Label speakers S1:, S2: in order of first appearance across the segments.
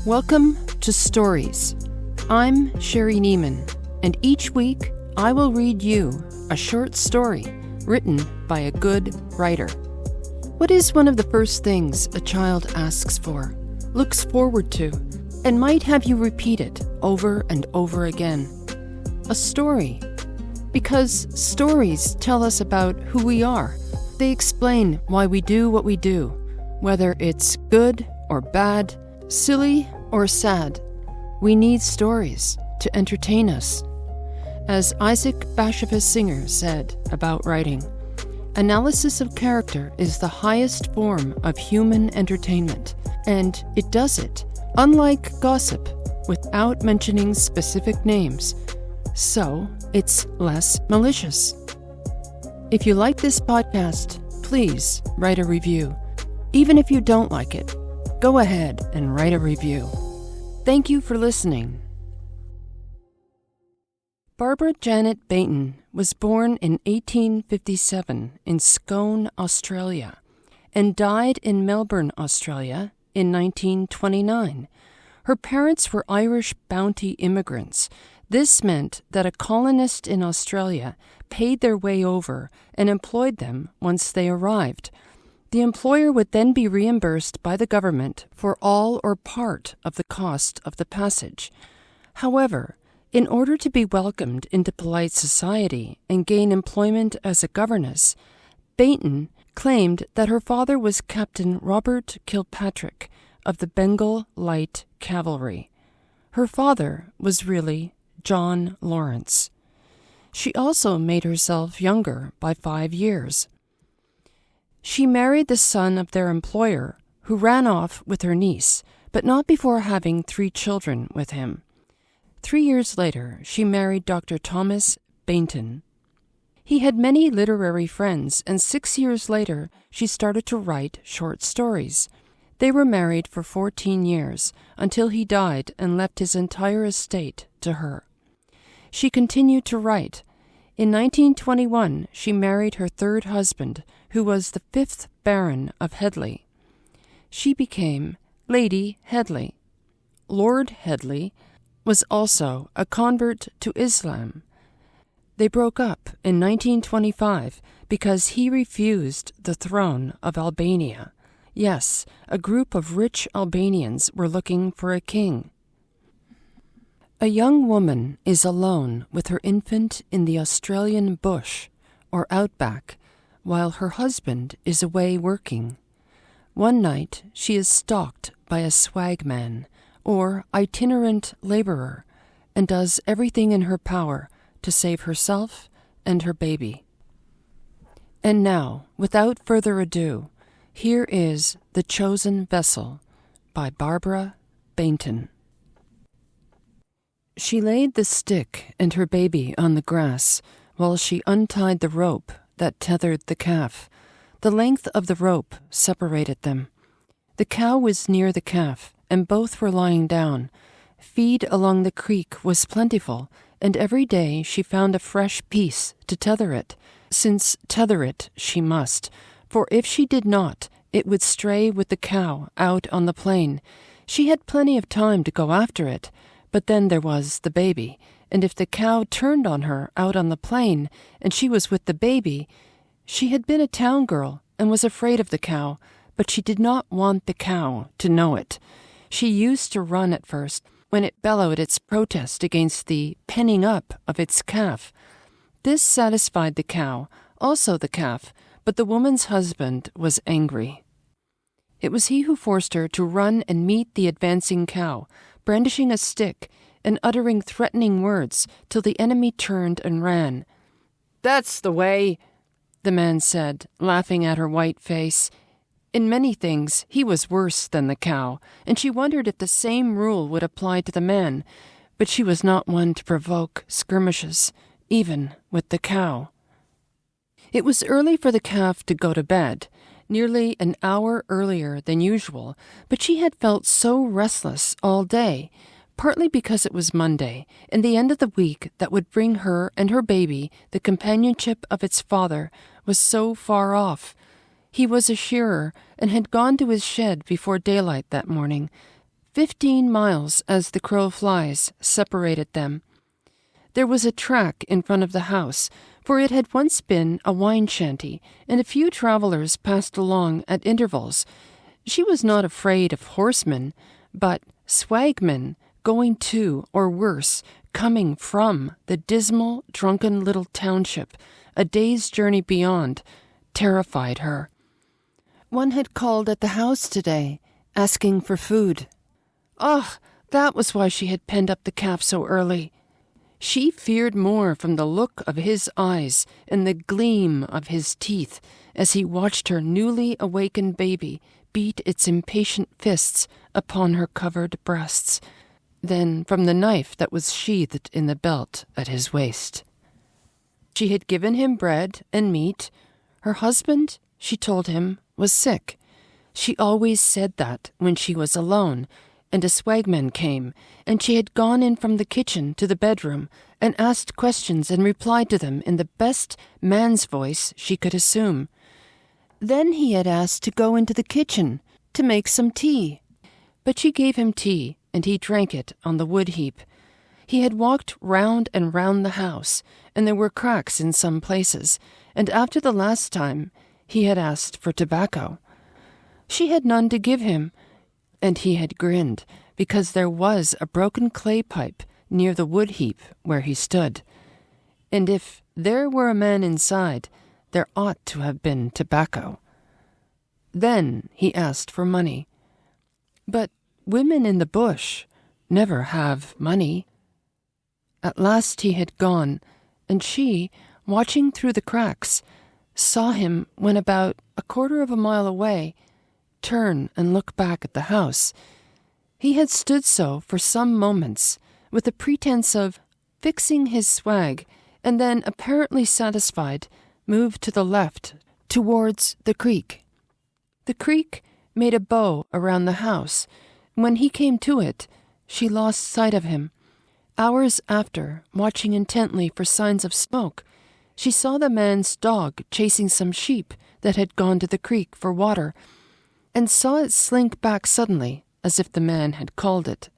S1: Welcome to Stories. I'm Sherry Neiman, and each week I will read you a short story written by a good writer. What is one of the first things a child asks for, looks forward to, and might have you repeat it over and over again? A story. Because stories tell us about who we are. They explain why we do what we do, whether it's good or bad, silly or sad. We need stories to entertain us. As Isaac Bashevis Singer said about writing, analysis of character is the highest form of human entertainment, and it does it, unlike gossip, without mentioning specific names. So, it's less malicious. If you like this podcast, please write a review. Even if you don't like it, go ahead and write a review. Thank you for listening. Barbara Janet Baynton was born in 1857 in Scone, Australia, and died in Melbourne, Australia in 1929. Her parents were Irish bounty immigrants. This meant that a colonist in Australia paid their way over and employed them once they arrived. The employer would then be reimbursed by the government for all or part of the cost of the passage. However, in order to be welcomed into polite society and gain employment as a governess, Baynton claimed that her father was Captain Robert Kilpatrick of the Bengal Light Cavalry. Her father was really John Lawrence. She also made herself younger by 5 years. She married the son of their employer, who ran off with her niece, but not before having 3 children with him. 3 years later, she married Dr. Thomas Baynton. He had many literary friends, and 6 years later, she started to write short stories. They were married for 14 years, until he died and left his entire estate to her. She continued to write. In 1921, she married her 3rd husband, who was the 5th Baron of Headley. She became Lady Headley. Lord Headley was also a convert to Islam. They broke up in 1925 because he refused the throne of Albania. Yes, a group of rich Albanians were looking for a king. A young woman is alone with her infant in the Australian bush, or outback, while her husband is away working. One night she is stalked by a swagman, or itinerant laborer, and does everything in her power to save herself and her baby. And now, without further ado, here is The Chosen Vessel by Barbara Baynton. She laid the stick and her baby on the grass while she untied the rope that tethered the calf. The length of the rope separated them. The cow was near the calf, and both were lying down. Feed along the creek was plentiful, and every day she found a fresh piece to tether it, since tether it she must, for if she did not, it would stray with the cow out on the plain. She had plenty of time to go after it, but then there was the baby, and if the cow turned on her out on the plain, and she was with the baby, she had been a town girl and was afraid of the cow, but she did not want the cow to know it. She used to run at first, when it bellowed its protest against the penning up of its calf. This satisfied the cow, also the calf, but the woman's husband was angry. It was he who forced her to run and meet the advancing cow, brandishing a stick and uttering threatening words till the enemy turned and ran. "That's the way," the man said, laughing at her white face. In many things, he was worse than the cow, and she wondered if the same rule would apply to the man, but she was not one to provoke skirmishes, even with the cow. It was early for the calf to go to bed, nearly an hour earlier than usual, but she had felt so restless all day, partly because it was Monday, and the end of the week that would bring her and her baby the companionship of its father was so far off. He was a shearer and had gone to his shed before daylight that morning, 15 miles as the crow flies separated them. There was a track in front of the house, for it had once been a wine shanty, and a few travelers passed along at intervals. She was not afraid of horsemen, but swagmen going to, or worse, coming from the dismal, drunken little township, a day's journey beyond, terrified her. One had called at the house today, asking for food. Ah, that was why she had penned up the calf so early. She feared more from the look of his eyes and the gleam of his teeth as he watched her newly awakened baby beat its impatient fists upon her covered breasts, than from the knife that was sheathed in the belt at his waist. She had given him bread and meat. Her husband, she told him, was sick. She always said that when she was alone, and a swagman came, and she had gone in from the kitchen to the bedroom and asked questions and replied to them in the best man's voice she could assume. Then he had asked to go into the kitchen to make some tea. But she gave him tea, and he drank it on the wood heap. He had walked round and round the house, and there were cracks in some places, and after the last time he had asked for tobacco. She had none to give him, and he had grinned, because there was a broken clay pipe near the wood heap where he stood. And if there were a man inside, there ought to have been tobacco. Then he asked for money. But women in the bush never have money. At last he had gone, and she, watching through the cracks, saw him when about a quarter of a mile away, turn and look back at the house. He had stood so for some moments, with a pretense of fixing his swag, and then, apparently satisfied, moved to the left, towards the creek. The creek made a bow around the house. When he came to it, she lost sight of him. Hours after, watching intently for signs of smoke, she saw the man's dog chasing some sheep that had gone to the creek for water, and saw it slink back suddenly, as if the man had called it.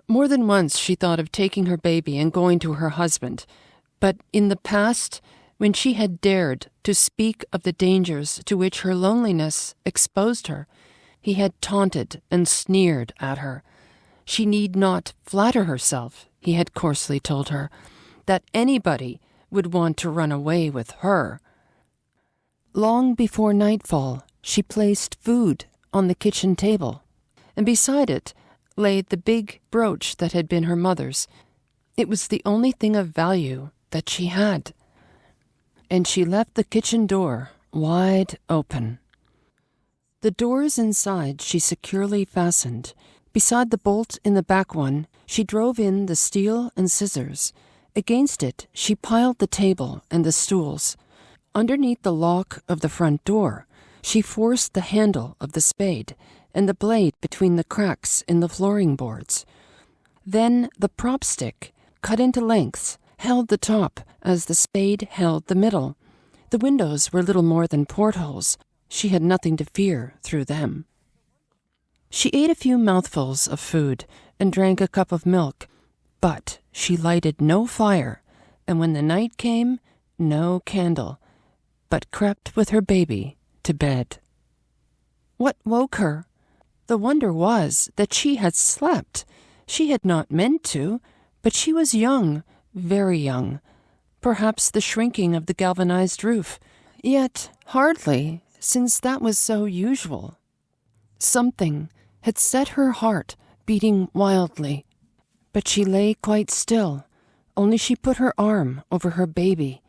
S1: More than once she thought of taking her baby and going to her husband, but in the past, when she had dared to speak of the dangers to which her loneliness exposed her, he had taunted and sneered at her. She need not flatter herself, he had coarsely told her, that anybody would want to run away with her. Long before nightfall, she placed food on the kitchen table, and beside it lay the big brooch that had been her mother's. It was the only thing of value that she had. And she left the kitchen door wide open. The doors inside she securely fastened. Beside the bolt in the back one, she drove in the steel and scissors. Against it, she piled the table and the stools. Underneath the lock of the front door, she forced the handle of the spade and the blade between the cracks in the flooring boards. Then the prop stick, cut into lengths, held the top as the spade held the middle. The windows were little more than portholes. She had nothing to fear through them. She ate a few mouthfuls of food and drank a cup of milk, but she lighted no fire, and when the night came, no candle, but crept with her baby to bed. What woke her? The wonder was that she had slept. She had not meant to, but she was young, very young. Perhaps the shrinking of the galvanized roof, yet hardly, since that was so usual. Something had set her heart beating wildly, but she lay quite still, only she put her arm over her baby.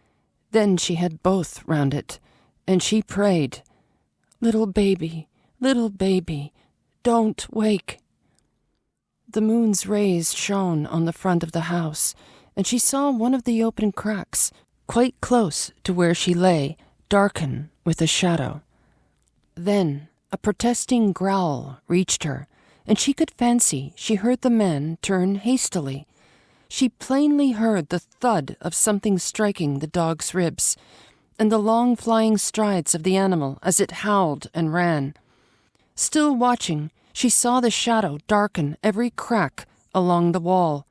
S1: Then she had both round it, and she prayed, little baby, don't wake." The moon's rays shone on the front of the house, and she saw one of the open cracks, quite close to where she lay, darken with a shadow. Then a protesting growl reached her, and she could fancy she heard the man turn hastily. She plainly heard the thud of something striking the dog's ribs, and the long flying strides of the animal as it howled and ran. Still watching, she saw the shadow darken every crack along the wall.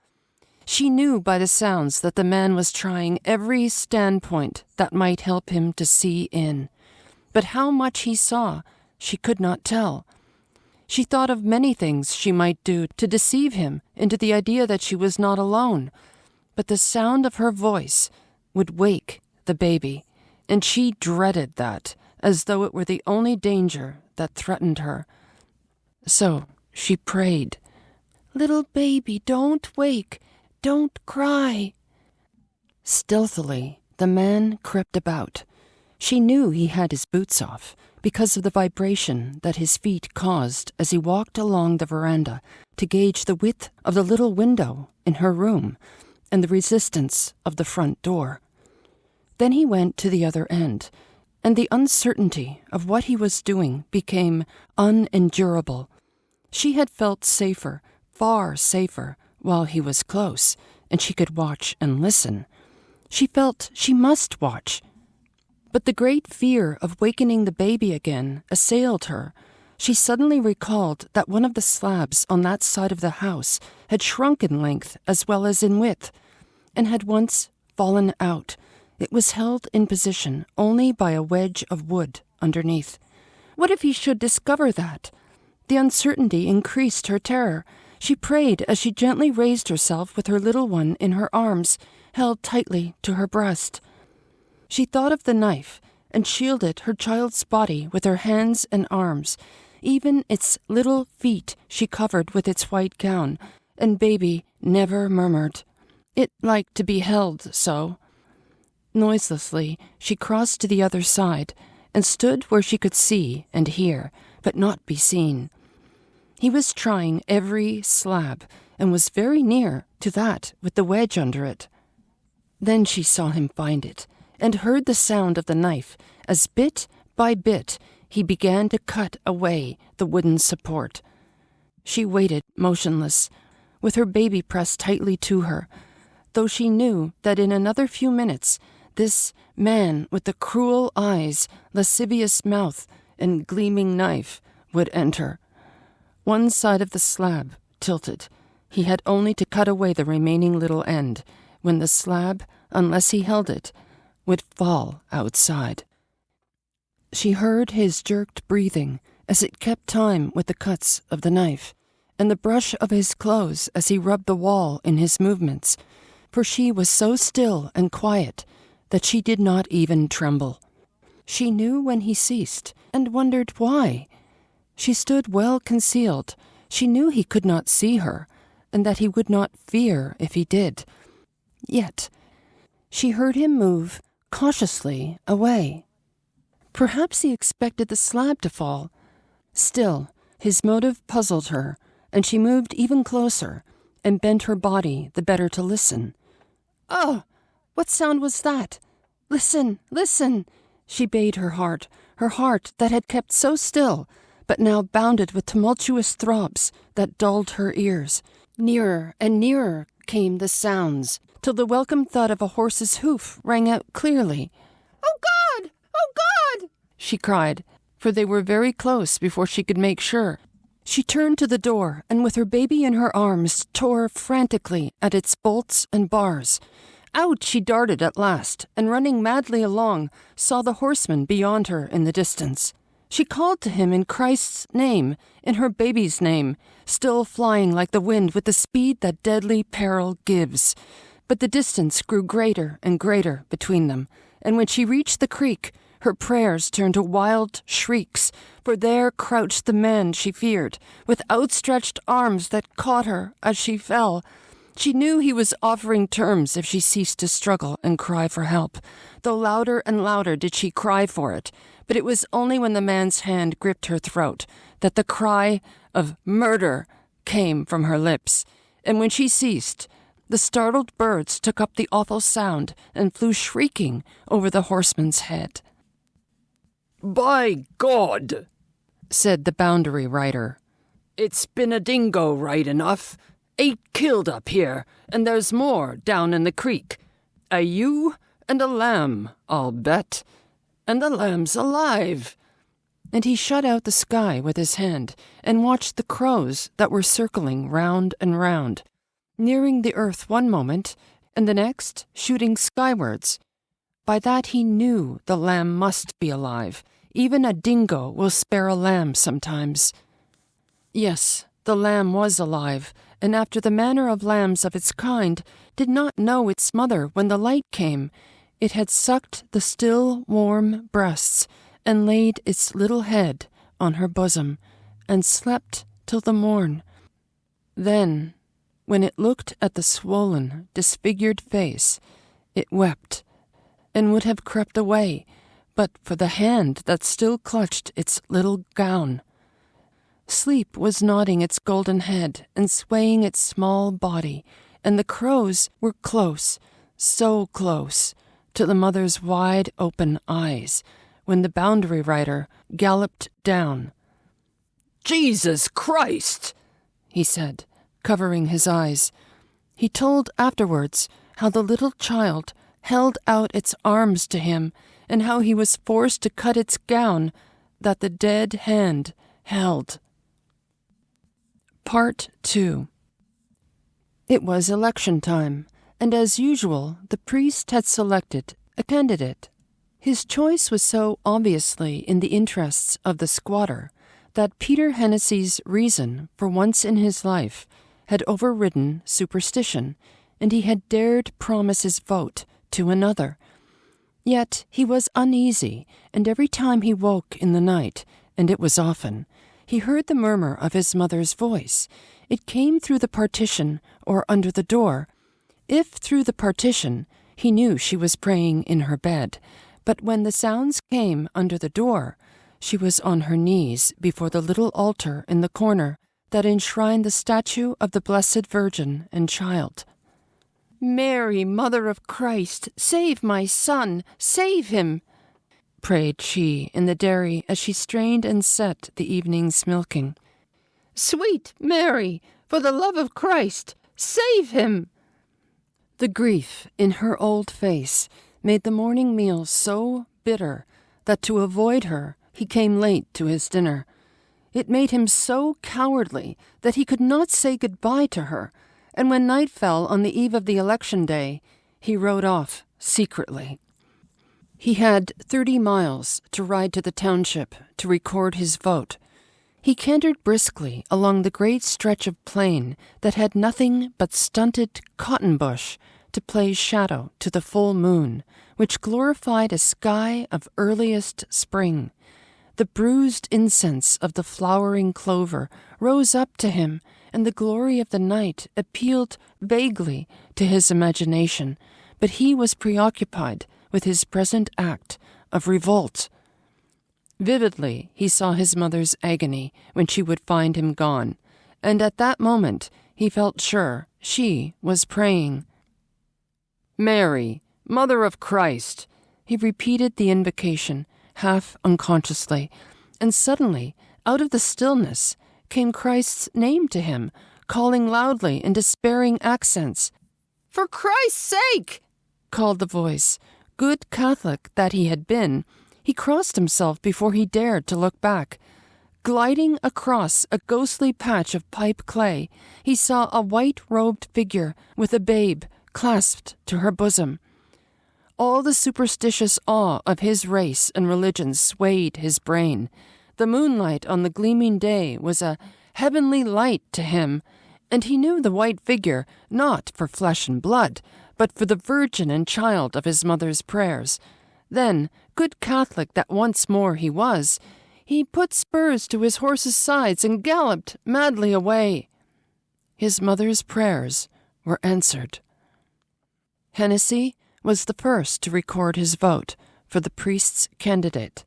S1: She knew by the sounds that the man was trying every standpoint that might help him to see in. But how much he saw, she could not tell. She thought of many things she might do to deceive him into the idea that she was not alone. But the sound of her voice would wake the baby, and she dreaded that, as though it were the only danger that threatened her. So she prayed, "Little baby, don't wake. Don't cry." Stealthily, the man crept about. She knew he had his boots off because of the vibration that his feet caused as he walked along the veranda to gauge the width of the little window in her room and the resistance of the front door. Then he went to the other end, and the uncertainty of what he was doing became unendurable. She had felt safer, far safer, while he was close, and she could watch and listen. She felt she must watch. But the great fear of wakening the baby again assailed her. She suddenly recalled that one of the slabs on that side of the house had shrunk in length as well as in width, and had once fallen out. It was held in position only by a wedge of wood underneath. What if he should discover that? The uncertainty increased her terror. She prayed as she gently raised herself with her little one in her arms, held tightly to her breast. She thought of the knife and shielded her child's body with her hands and arms. Even its little feet she covered with its white gown, and baby never murmured. It liked to be held so. Noiselessly, she crossed to the other side and stood where she could see and hear, but not be seen. He was trying every slab and was very near to that with the wedge under it. Then she saw him find it and heard the sound of the knife as bit by bit he began to cut away the wooden support. She waited motionless, with her baby pressed tightly to her, though she knew that in another few minutes this man with the cruel eyes, lascivious mouth, and gleaming knife would enter. One side of the slab tilted. He had only to cut away the remaining little end, when the slab, unless he held it, would fall outside. She heard his jerked breathing as it kept time with the cuts of the knife, and the brush of his clothes as he rubbed the wall in his movements, for she was so still and quiet that she did not even tremble. She knew when he ceased, and wondered why. She stood well concealed. She knew he could not see her, and that he would not fear if he did. Yet, she heard him move cautiously away. Perhaps he expected the slab to fall. Still, his motive puzzled her, and she moved even closer and bent her body the better to listen. "Oh, what sound was that? Listen, listen," she bade her heart that had kept so still, but now bounded with tumultuous throbs that dulled her ears. Nearer and nearer came the sounds, till the welcome thud of a horse's hoof rang out clearly. "Oh, God! Oh, God!" she cried, for they were very close before she could make sure. She turned to the door, and with her baby in her arms tore frantically at its bolts and bars. Out she darted at last, and running madly along, saw the horseman beyond her in the distance. She called to him in Christ's name, in her baby's name, still flying like the wind with the speed that deadly peril gives. But the distance grew greater and greater between them, and when she reached the creek, her prayers turned to wild shrieks, for there crouched the man she feared, with outstretched arms that caught her as she fell. She knew he was offering terms if she ceased to struggle and cry for help, though louder and louder did she cry for it. But it was only when the man's hand gripped her throat that the cry of "murder" came from her lips, and when she ceased, the startled birds took up the awful sound and flew shrieking over the horseman's head.
S2: "By God,"
S1: said the boundary rider,
S2: "it's been a dingo right enough. 8 killed up here, and there's more down in the creek. A ewe and a lamb, I'll bet. And the lamb's alive.
S1: and he shut out the sky with his hand and watched the crows that were circling round and round, nearing the earth one moment, and the next shooting skywards. By that he knew the lamb must be alive. Even a dingo will spare a lamb sometimes. Yes, the lamb was alive, and after the manner of lambs of its kind, did not know its mother when the light came. It had sucked the still, warm breasts, and laid its little head on her bosom, and slept till the morn. Then, when it looked at the swollen, disfigured face, it wept, and would have crept away, but for the hand that still clutched its little gown. Sleep was nodding its golden head and swaying its small body, and the crows were close, so close, to the mother's wide-open eyes, when the boundary rider galloped down.
S2: "Jesus Christ!"
S1: he said, covering his eyes. He told afterwards how the little child held out its arms to him, and how he was forced to cut its gown that the dead hand held. Part 2. It was election time, and as usual, the priest had selected a candidate. His choice was so obviously in the interests of the squatter that Peter Hennessy's reason for once in his life had overridden superstition, and he had dared promise his vote to another. Yet he was uneasy, and every time he woke in the night, and it was often, he heard the murmur of his mother's voice. It came through the partition or under the door. If through the partition, he knew she was praying in her bed, but when the sounds came under the door, she was on her knees before the little altar in the corner that enshrined the statue of the Blessed Virgin and Child. "Mary, Mother of Christ, save my son, save him!" prayed she in the dairy as she strained and set the evening's milking. "Sweet Mary, for the love of Christ, save him!" The grief in her old face made the morning meal so bitter that to avoid her he came late to his dinner. It made him so cowardly that he could not say goodbye to her, and when night fell on the eve of the election day, he rode off secretly. He had 30 miles to ride to the township to record his vote. He cantered briskly along the great stretch of plain that had nothing but stunted cotton bush to play shadow to the full moon, which glorified a sky of earliest spring. The bruised incense of the flowering clover rose up to him, and the glory of the night appealed vaguely to his imagination, but he was preoccupied with his present act of revolt. Vividly he saw his mother's agony when she would find him gone, and at that moment he felt sure she was praying. "Mary, Mother of Christ," he repeated the invocation, half unconsciously, and suddenly, out of the stillness, came Christ's name to him, calling loudly in despairing accents. "For Christ's sake!" called the voice. Good Catholic that he had been, he crossed himself before he dared to look back. Gliding across a ghostly patch of pipe clay, he saw a white-robed figure with a babe clasped to her bosom. All the superstitious awe of his race and religion swayed his brain. The moonlight on the gleaming day was a heavenly light to him, and he knew the white figure not for flesh and blood, but for the Virgin and Child of his mother's prayers. Then, good Catholic that once more he was, he put spurs to his horse's sides and galloped madly away. His mother's prayers were answered. Hennessy was the first to record his vote for the priest's candidate.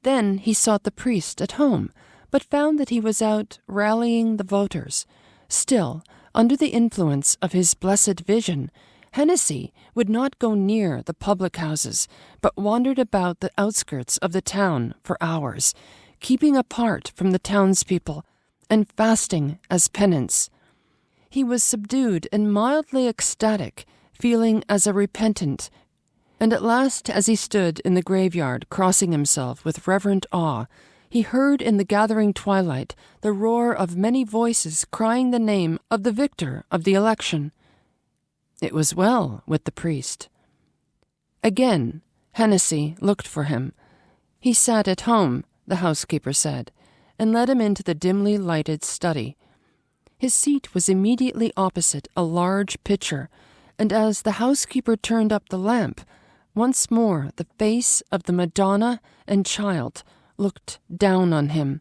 S1: Then he sought the priest at home, but found that he was out rallying the voters. Still, under the influence of his blessed vision, Hennessy would not go near the public houses, but wandered about the outskirts of the town for hours, keeping apart from the townspeople and fasting as penance. He was subdued and mildly ecstatic, feeling as a repentant, and at last, as he stood in the graveyard crossing himself with reverent awe, He heard in the gathering twilight the roar of many voices crying the name of the victor of the election. It was well with the priest. Again, Hennessy looked for him. He sat at home, the housekeeper said, and led him into the dimly lighted study. His seat was immediately opposite a large pitcher, and as the housekeeper turned up the lamp, once more the face of the Madonna and Child looked down on him,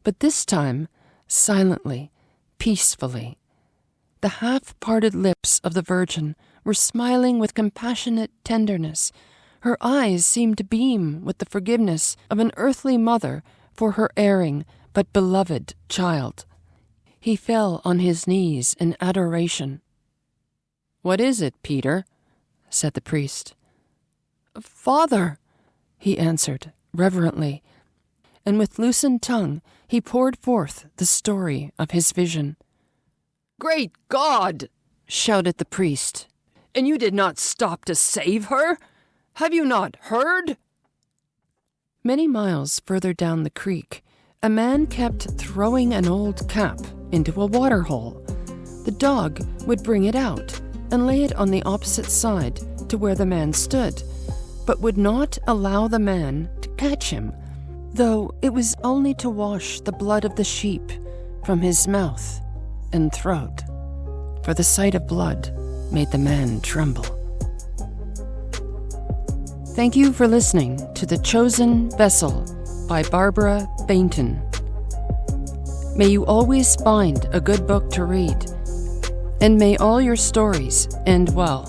S1: but this time silently, peacefully. The half-parted lips of the Virgin were smiling with compassionate tenderness. Her eyes seemed to beam with the forgiveness of an earthly mother for her erring but beloved child. He fell on his knees in adoration. "What is it, Peter?" said the priest. "Father," he answered reverently, and with loosened tongue he poured forth the story of his vision.
S2: "Great God!"
S1: shouted the priest.
S2: "And you did not stop to save her? Have you not heard?"
S1: Many miles further down the creek, a man kept throwing an old cap into a water hole. The dog would bring it out and lay it on the opposite side to where the man stood, but would not allow the man to catch him, though it was only to wash the blood of the sheep from his mouth and throat, for the sight of blood made the man tremble. Thank you for listening to The Chosen Vessel by Barbara Baynton. May you always find a good book to read, and may all your stories end well.